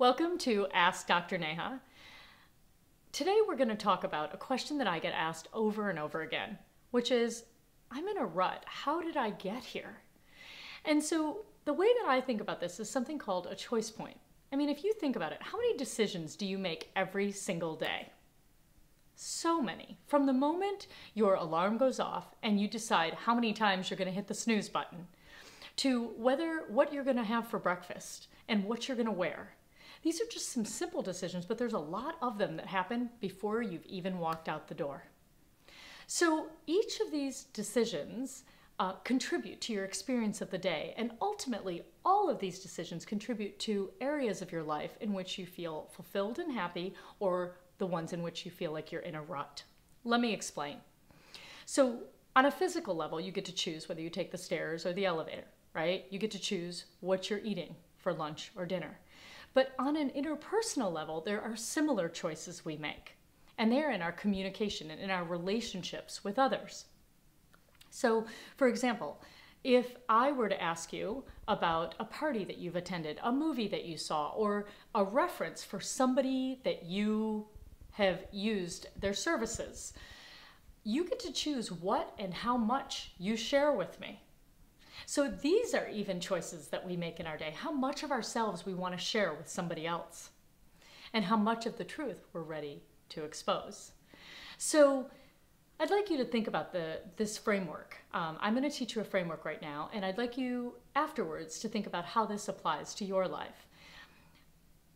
Welcome to Ask Dr. Neha. Today we're going to talk about a question that I get asked over and over again, which is, I'm in a rut. How did I get here? And so the way that I think about this is something called a choice point. I mean, if you think about it, how many decisions do you make every single day? So many. From the moment your alarm goes off and you decide how many times you're going to hit the snooze button, to what you're going to have for breakfast and what you're going to wear. These are just some simple decisions, but there's a lot of them that happen before you've even walked out the door. So each of these decisions contribute to your experience of the day, and ultimately all of these decisions contribute to areas of your life in which you feel fulfilled and happy, or the ones in which you feel like you're in a rut. Let me explain. So on a physical level, you get to choose whether you take the stairs or the elevator, right? You get to choose what you're eating for lunch or dinner. But on an interpersonal level, there are similar choices we make, and they're in our communication and in our relationships with others. So, for example, if I were to ask you about a party that you've attended, a movie that you saw, or a reference for somebody that you have used their services, you get to choose what and how much you share with me. So these are even choices that we make in our day. How much of ourselves we want to share with somebody else, and how much of the truth we're ready to expose. So I'd like you to think about this framework. I'm going to teach you a framework right now, and I'd like you afterwards to think about how this applies to your life.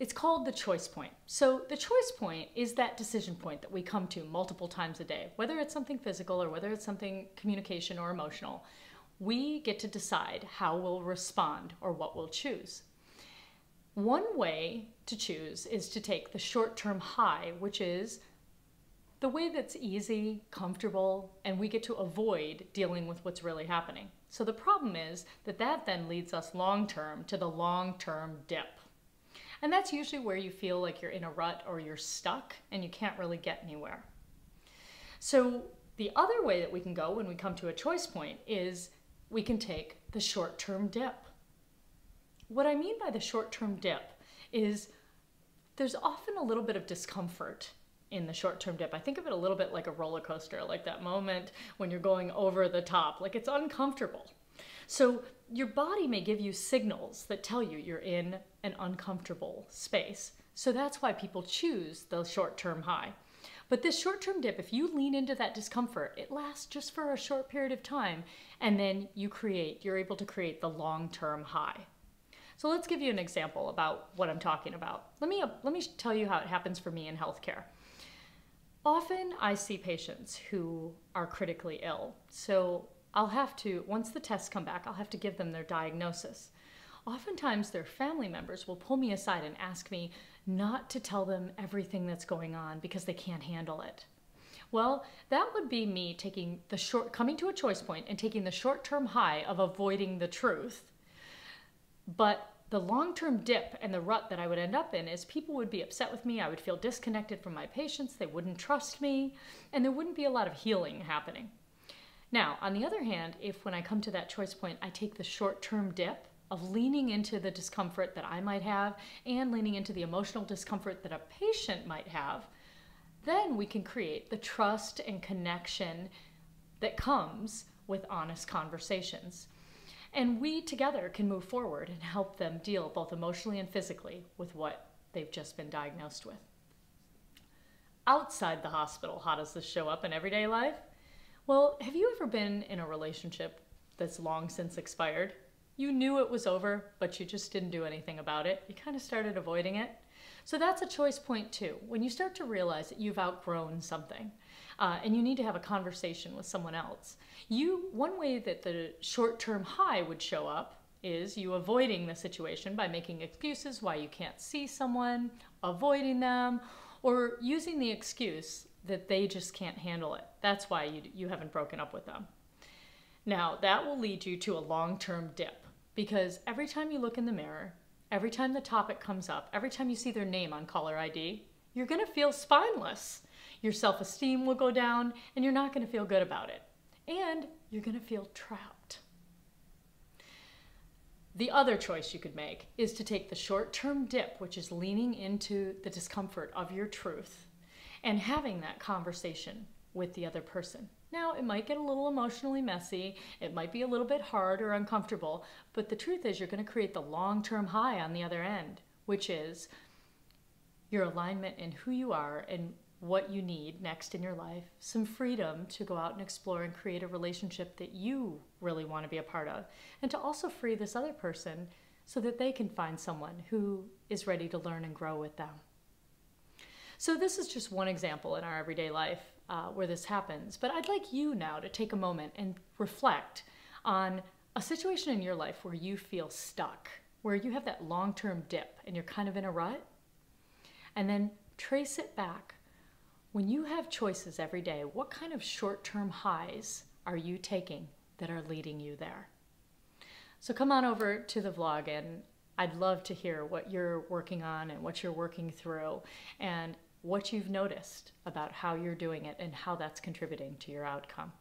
It's called the choice point. So the choice point is that decision point that we come to multiple times a day, whether it's something physical or whether it's something communication or emotional. We get to decide how we'll respond or what we'll choose. One way to choose is to take the short-term high, which is the way that's easy, comfortable, and we get to avoid dealing with what's really happening. So the problem is that then leads us long-term to the long-term dip. And that's usually where you feel like you're in a rut or you're stuck and you can't really get anywhere. So the other way that we can go when we come to a choice point is we can take the short-term dip. What I mean by the short-term dip is there's often a little bit of discomfort in the short-term dip. I think of it a little bit like a roller coaster, like that moment when you're going over the top, like it's uncomfortable. So your body may give you signals that tell you you're in an uncomfortable space. So that's why people choose the short-term high. But this short-term dip, if you lean into that discomfort, it lasts just for a short period of time, and then you're able to create the long-term high. So let's give you an example about what I'm talking about. Let me tell you how it happens for me in healthcare. Often I see patients who are critically ill. So I'll have to, once the tests come back, I'll have to give them their diagnosis. Oftentimes their family members will pull me aside and ask me not to tell them everything that's going on because they can't handle it. Well, that would be me coming to a choice point and taking the short-term high of avoiding the truth. But the long-term dip and the rut that I would end up in is people would be upset with me, I would feel disconnected from my patients, they wouldn't trust me, and there wouldn't be a lot of healing happening. Now, on the other hand, if when I come to that choice point, I take the short-term dip of leaning into the discomfort that I might have and leaning into the emotional discomfort that a patient might have, then we can create the trust and connection that comes with honest conversations. And we together can move forward and help them deal both emotionally and physically with what they've just been diagnosed with. Outside the hospital, how does this show up in everyday life? Well, have you ever been in a relationship that's long since expired? You knew it was over, but you just didn't do anything about it. You kind of started avoiding it. So that's a choice point too. When you start to realize that you've outgrown something and you need to have a conversation with someone else, one way that the short-term high would show up is you avoiding the situation by making excuses why you can't see someone, avoiding them, or using the excuse that they just can't handle it. That's why you haven't broken up with them. Now, that will lead you to a long-term dip, because every time you look in the mirror, every time the topic comes up, every time you see their name on caller ID, you're going to feel spineless. Your self-esteem will go down, and you're not going to feel good about it. And you're going to feel trapped. The other choice you could make is to take the short-term dip, which is leaning into the discomfort of your truth and having that conversation with the other person. Now, it might get a little emotionally messy, it might be a little bit hard or uncomfortable, but the truth is you're going to create the long-term high on the other end, which is your alignment in who you are and what you need next in your life, some freedom to go out and explore and create a relationship that you really want to be a part of, and to also free this other person so that they can find someone who is ready to learn and grow with them. So this is just one example in our everyday life where this happens, but I'd like you now to take a moment and reflect on a situation in your life where you feel stuck, where you have that long-term dip and you're kind of in a rut, and then trace it back. When you have choices every day, what kind of short-term highs are you taking that are leading you there? So come on over to the vlog, and I'd love to hear what you're working on and what you're working through and what you've noticed about how you're doing it and how that's contributing to your outcome.